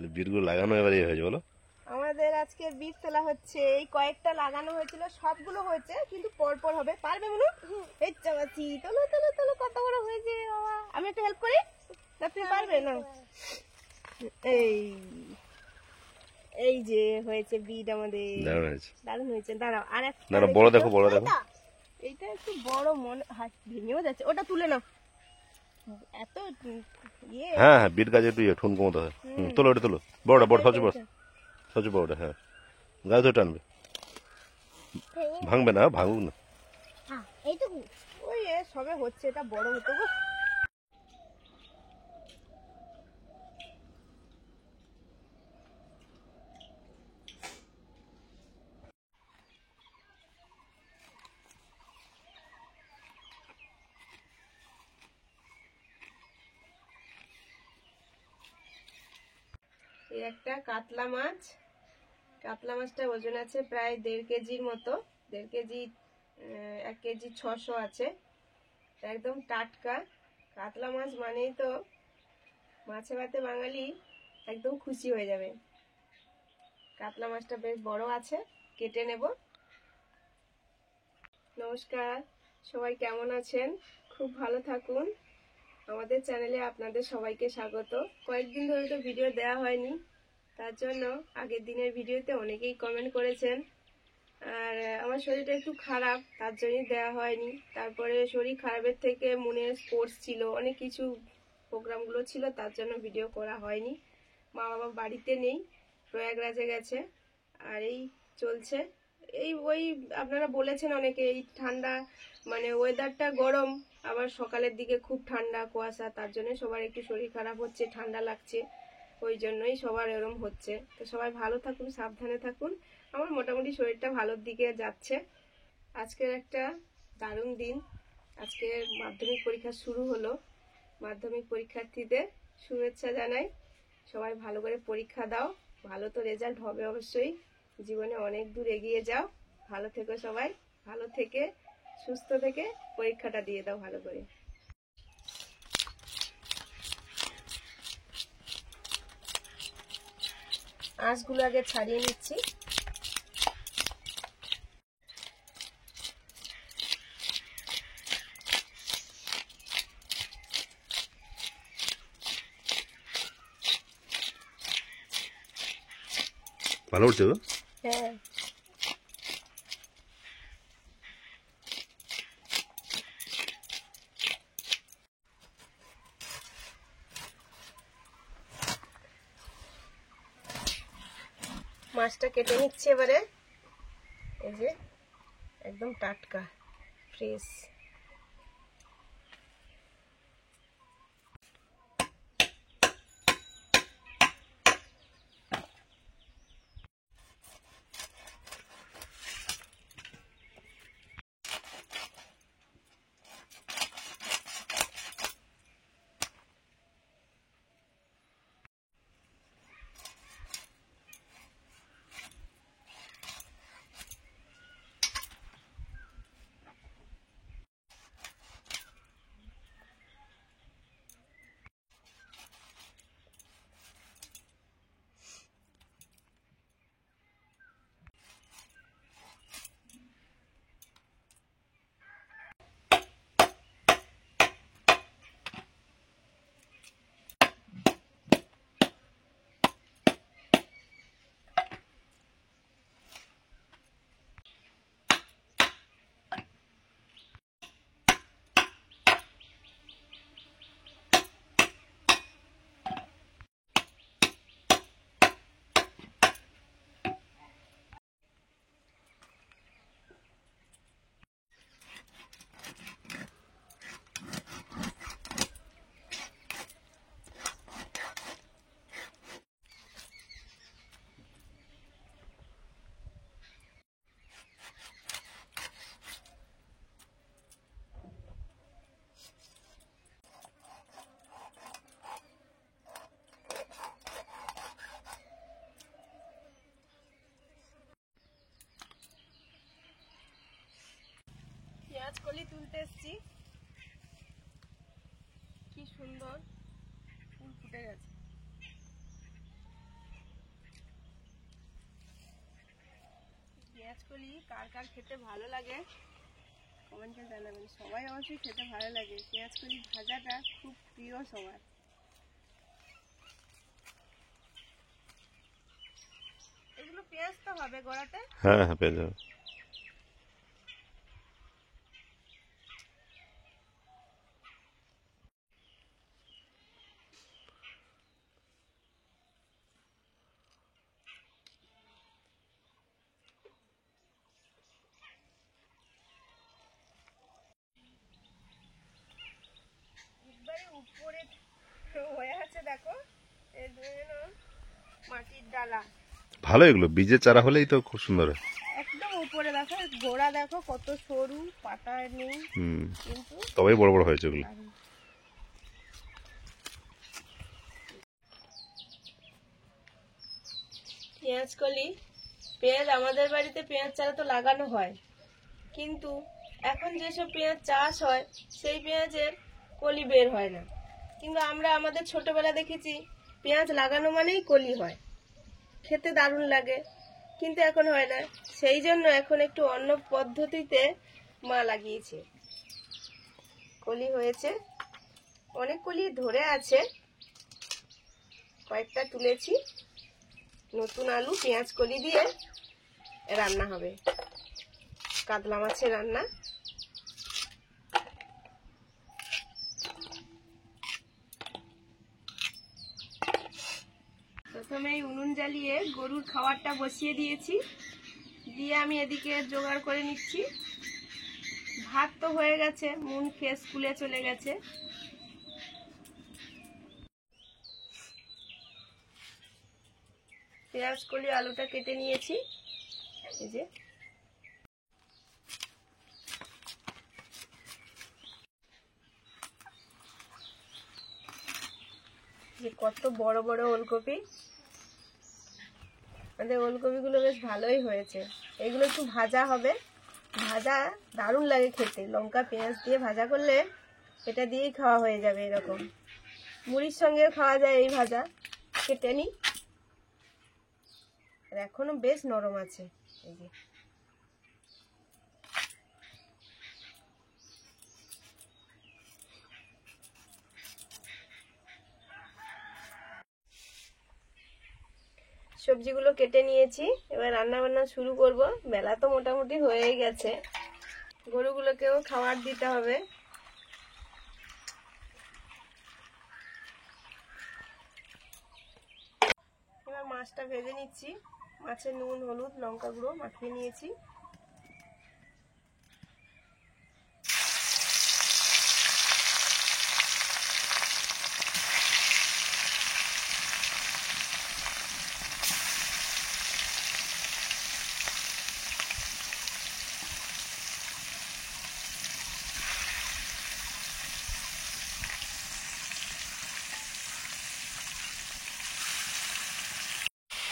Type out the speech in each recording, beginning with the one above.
তাহলে বিটগুলো লাগানো এবারে হয়েছে বলো? আমাদের আজকে বীজ তোলা হচ্ছে। এই কয়েকটা লাগানো হয়েছিল, সবগুলো হয়েছে কিন্তু পরপর হবে। পারবে মনু? এই চাবাচ্ছি, তোলো তোলো তোলো, কত বড় হয়েছে বাবা। আমি একটু হেল্প করি, আপনি পারবে না? এই এই যে হয়েছে বিট আমাদের, দারুণ হয়েছে। দারুণ হয়েছে। দাঁড়াও আর একটা না বড় দেখো, বড় দেখো। এইটা একটু বড় মনে হাত ভেঙেও যাচ্ছে, ওটা তুলে নাও। এত ইয়ে। হ্যাঁ হ্যাঁ, বিট গাছ একটু ঠুনকো মতো হয়। তোলো, ওটা তোলো, বড়টা, বড়, সবচেয়ে বড়টা। হ্যাঁ, গাছ তো টানবে, ভাঙবে না, ভাঙুক না। এইটুকু ওই সবে হচ্ছে, এটা বড় হতো গো। এই একটা কাতলা মাছ। কাতলা মাছটার ওজন আছে প্রায় 1.5 কেজির মতো। 1.5 কেজি, 1 কেজি 600 আছে। একদম টাটকা কাতলা মাছ মানেই তো মাছে ভাতে বাঙালি একদম খুশি হয়ে যাবে। কাতলা মাছটা বেশ বড় আছে, কেটে নেব। নমস্কার, সবাই কেমন আছেন? খুব ভালো থাকুন। আমাদের চ্যানেলে আপনাদের সবাইকে স্বাগত। কয়েকদিন ধরে তো ভিডিও দেওয়া হয়নি, তার জন্য আগের দিনের ভিডিওতে অনেকেই কমেন্ট করেছেন। আর আমার শরীরটা একটু খারাপ, তার জন্যই দেওয়া হয়নি। তারপরে শরীর খারাপের থেকে মনে স্পোর্টস ছিল, অনেক কিছু প্রোগ্রামগুলো ছিল, তার জন্য ভিডিও করা হয়নি। মা বাবা বাড়িতে নেই, প্রয়াগরাজে গেছে। আর এই চলছে। এই ওই আপনারা বলেছেন অনেকে, এই ঠান্ডা মানে ওয়েদারটা গরম, আবার সকালের দিকে খুব ঠান্ডা কুয়াশা, তার জন্য সবার একটু শরীর খারাপ হচ্ছে, ঠান্ডা লাগছে, ওই জন্যই সবার এরম হচ্ছে। তো সবাই ভালো থাকুন, সাবধানে থাকুন। আমার মোটামুটি শরীরটা ভালোর দিকে যাচ্ছে। আজকের একটা দারুণ দিন। আজকে মাধ্যমিক পরীক্ষা শুরু হলো। মাধ্যমিক পরীক্ষার্থীদের শুভেচ্ছা জানাই। সবাই ভালো করে পরীক্ষা দাও, ভালো তো রেজাল্ট হবে অবশ্যই। জীবনে অনেক দূর এগিয়ে যাও। ভালো থেকো সবাই, ভালো থেকে সুস্থ থেকে পরীক্ষাটা দিয়ে দাও ভালো করে। আঁশগুলো আগে ছাড়িয়ে নিচ্ছি। ভালো উঠছে তো? হ্যাঁ, মাছটা কেটে নিচ্ছি এবারে। এই যে একদম টাটকা ফ্রেশ। পেঁয়াজ কলি তুলতে এসছি। কি সুন্দর ফুল ফুটে গেছে। পেঁয়াজ কলি কার কার খেতে ভালো লাগে কমেন্টে জানাবেন। সবাই অবশ্যই খেতে ভালো লাগে, পেঁয়াজ কলি ভাজাটা খুব প্রিয় সবার। এগুলো পেঁয়াজ তো হবে গোড়াতে? হ্যাঁ হ্যাঁ পেঁয়াজ হবে। একবারে উপরে হয়ে আছে দেখো, এই জন্য মাটির ডালা। ভালো, এগুলো বীজের চারা হলেই তো খুব সুন্দর হয়। একদম উপরে দেখো, গোড়া দেখো কত সরু, পাতা নেই কিন্তু তবেই বড় বড় হয়েছে ওগুলো। পেঁয়াজ কলি, পেঁয়াজ আমাদের বাড়িতে পেঁয়াজ চারা তো লাগানো হয়, কিন্তু এখন যেসব পেঁয়াজ চাষ হয় সেই পেঁয়াজের কলি বের হয় না। কিন্তু আমরা আমাদের ছোটবেলা দেখেছি পেঁয়াজ লাগানো মানেই কলি হয়, খেতে দারুণ লাগে, কিন্তু এখন হয় না। সেই জন্য এখন একটু অন্য পদ্ধতিতে মা লাগিয়েছে, কলি হয়েছে, অনেক কলি ধরে আছে, কয়েকটা তুলেছি। নতুন আলু পেঁয়াজ কলি দিয়ে রান্না হবে, কাতলা মাছের রান্না। প্রথমে উনুন জ্বালিয়ে গরুর খাবারটা বসিয়ে দিয়েছি, দিয়ে আমি এদিকে জোগাড় করে নিচ্ছি। ভাত তো হয়ে গেছে, মুন খেয়ে স্কুলে চলে গেছে। পেঁয়াজ কলি আলুটা কেটে নিয়েছি, এই যে কত বড় বড় ওলকপি। আমাদের ওলকপিগুলো বেশ ভালোই হয়েছে। এগুলো একটু ভাজা হবে, ভাজা দারুণ লাগে খেতে, লঙ্কা পেঁয়াজ দিয়ে ভাজা করলে এটা দিয়েই খাওয়া হয়ে যাবে। এরকম মুড়ির সঙ্গেও খাওয়া যায় এই ভাজা। কেটে নি, আর এখনো বেশ নরম আছে। এই যে সবজিগুলো কেটে নিয়েছি, এবার রান্না বান্না শুরু করব। বেলা তো মোটামুটি হয়েই গেছে, গরুগুলোকেও খাবার দিতে হবে। এবার মাছটা ভেজে নিচ্ছি, মাছে নুন হলুদ লঙ্কা গুঁড়ো মাখিয়ে নিয়েছি।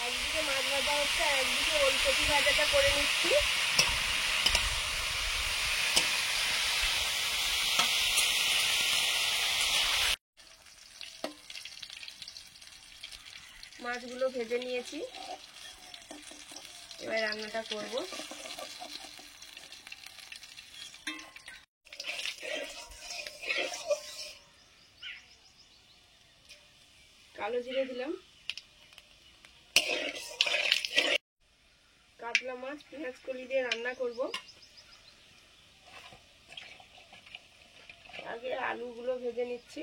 একদিকে মাছ ভাজা হচ্ছে, আর একদিকে ওলকপি ভাজাটা করে নিচ্ছি। মাছগুলো ভেজে নিয়েছি, এবার রান্নাটা করব। কালো জিরে দিলাম, কাতলা মাছ পেঁয়াজ কলি দিয়ে রান্না করব। আগে আলুগুলো ভেজে নিচ্ছি।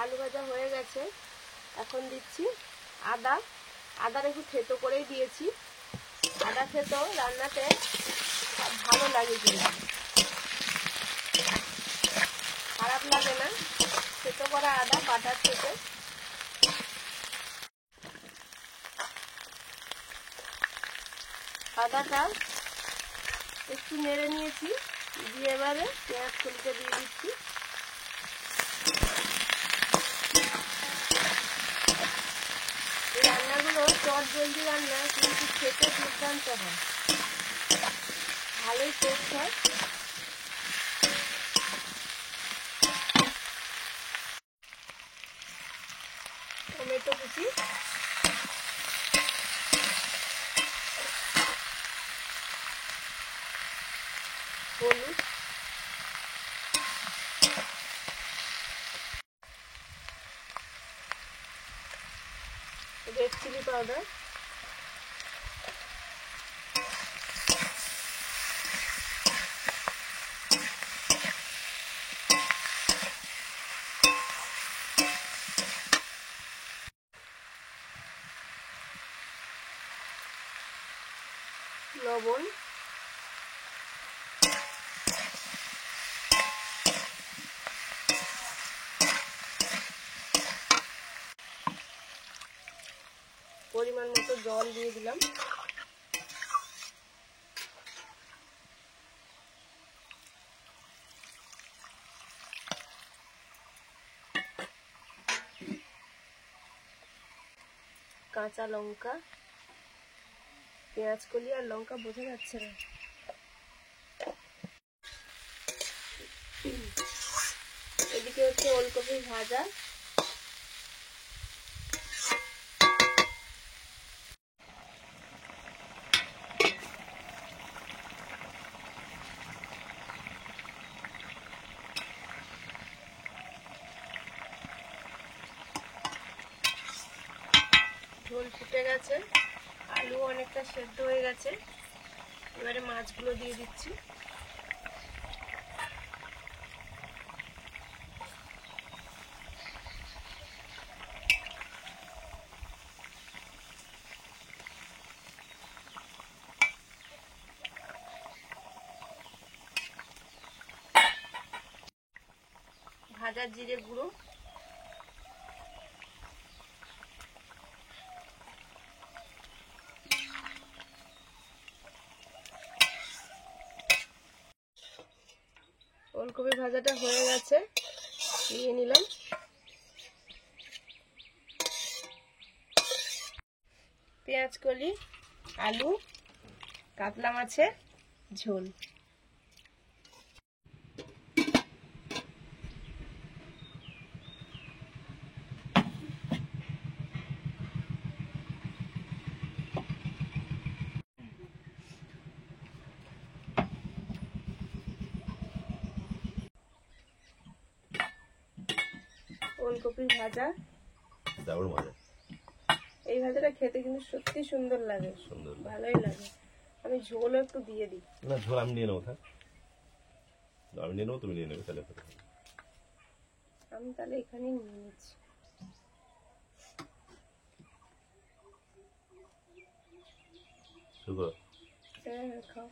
আলু ভাজা হয়ে গেছে, এখন দিচ্ছি আদা। আদার একটু থেতো করেই দিয়েছি, আদা থেতো রান্নাতে ভালো লাগে, কিন্তু খারাপ লাগে না থেতো করা আদা বাটার থেকে। আদাটা একটু নেড়ে নিয়েছি, দিয়ে এবারে পেঁয়াজ কলিটা দিয়ে দিচ্ছি। এই রান্নাগুলো চট জলদি রান্না, কিন্তু খেতে দুর্দান্ত হয়, ভালোই টেস্ট হয়। টমেটো কুচি, হলুদ, রেড চিলি পাউডার, লবণ, পরিমাণ মতো জল দিয়ে দিলাম। কাঁচা লঙ্কা, পেঁয়াজ কলি আর লঙ্কা বোঝা যাচ্ছে না। এদিকে হচ্ছে ওলকপি ভাজা, ঝোল ফুটে গেছে, আলু অনেকটা সেদ্ধ হয়ে গেছে। এবারে মাছগুলো দিয়ে দিচ্ছি। ভাজা জিরে গুঁড়ো, ওলকপি ভাজাটা হয়ে গেছে, নিয়ে নিলাম। পেঁয়াজ কলি, আলু, কাতলা মাছের ঝোল। ওলকপির ভাজা, দারুণ মজা। এই ভাজাটা খেতে কিন্তু সত্যি সুন্দর লাগে, ভালোই লাগে। আমি ঝোলও একটু দিয়ে দিই। না, ঝোল আমি নিয়ে নেবো। আমি নিয়ে নেবো, তুমি নিয়ে নেবে, তাহলে আমি তাহলে এখানেই নিয়ে নিচ্ছি। হ্যাঁ, খাও।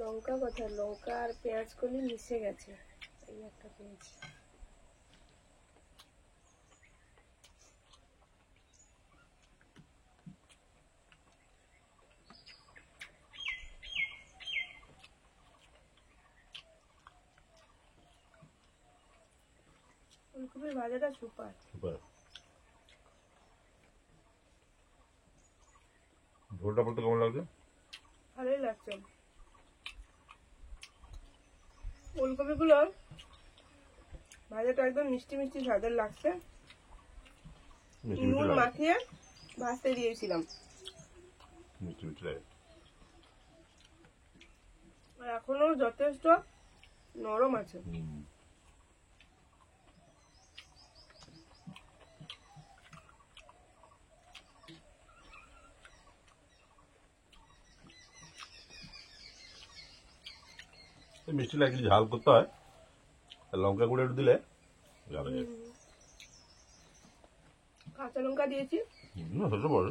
লঙ্কা কোথায়? লঙ্কা আর পেঁয়াজ কলি মিশে গেছে, এই একটা পেঁয়াজ। ফুলকপির ভাজাটা সুপার। ঝোলটা বলতে কেমন লাগছে? ভালোই লাগছে। ফুলকপিগুলো ভাজাটা একদম মিষ্টি মিষ্টি স্বাদের লাগছে। নুন মাখিয়ে ভাজতে দিয়েছিলাম, আর এখনো যথেষ্ট নরম আছে। মিষ্টি লাগলে ঝাল করতে হয়, লঙ্কা গুঁড়ো একটু দিলে ভালো যায়। কাঁচা লঙ্কা দিয়েছি। বড়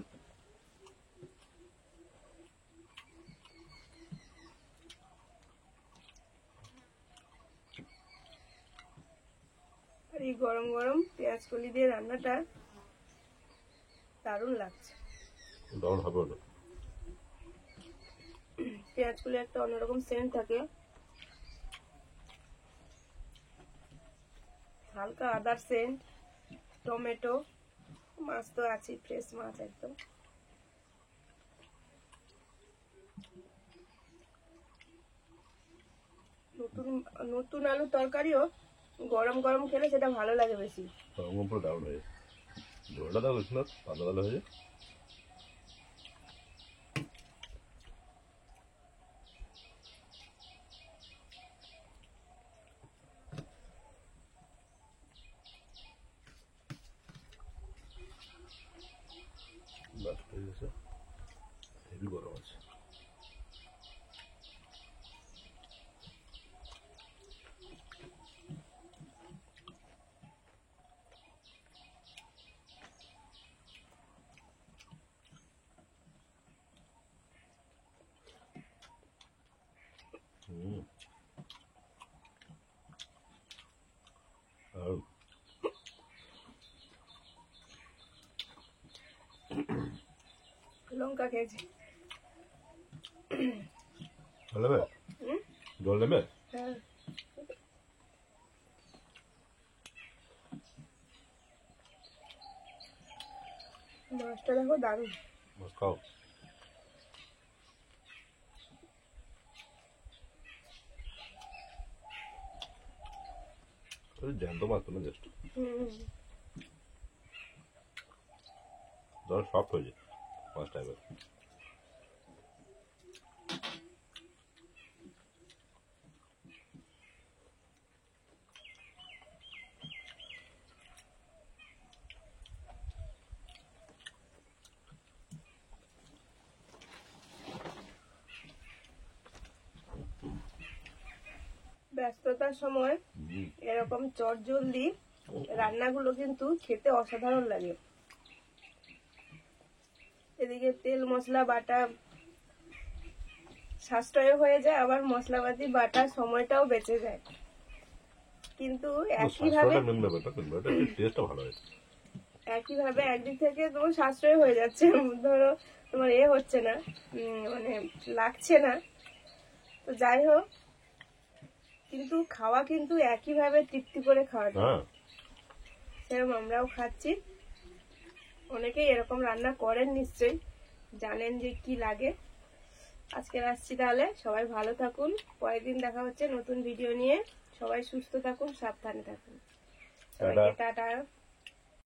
আর এই গরম গরম পেঁয়াজ কলি দিয়ে রান্নাটা দারুণ লাগছে। দারুণ হবে ওটা। পেঁয়াজগুলো একটা অন্যরকম সেন্ট থাকে, হালকা আদার সেন্ট, টমেটো, মাছ তো আছে, ফ্রেশ মাছ একদম। নতুন নতুন আলু তরকারিও গরম গরম খেলে সেটা ভালো লাগে বেশি। গরম পুরো দারুণ হয়ে ঝোলটা দাও বেশি না, পাতলা পাতলা হয়ে যায়। হেভি গরম আছে। লঙ্কা খেয়েছি। জল নেবে? হ্যাঁ, মাছটা দেখো দারুণ। মাছ খাও। জ্যান্ত মাছ তো না, জাস্ট ধর সফট হয়ে যায় মাছ টাইপের। ব্যস্ততার সময় এরকম চটজলদি রান্নাগুলো কিন্তু খেতে অসাধারণ লাগে। এদিকে তেল মশলা বাটা সাশ্রয় হয়ে যায়, আবার মশলাপাতি বাটার সময়টাও বেঁচে যায়। কিন্তু একইভাবে একদিক থেকে তোমার সাশ্রয় হয়ে যাচ্ছে, ধরো তোমার হচ্ছে না, মানে লাগছে না, তো যাই হোক, কিন্তু খাওয়া কিন্তু একইভাবে তৃপ্তি করে খাওয়া যায়। সেরকম আমরাও খাচ্ছি। অনেকেই এরকম রান্না করেন, নিশ্চয়ই জানেন যে কি লাগে। আজকে আসছি তাহলে, সবাই ভালো থাকুন, পরের দিন দেখা হচ্ছে নতুন ভিডিও নিয়ে। সবাই সুস্থ থাকুন, সাবধানে থাকুন, টাটা।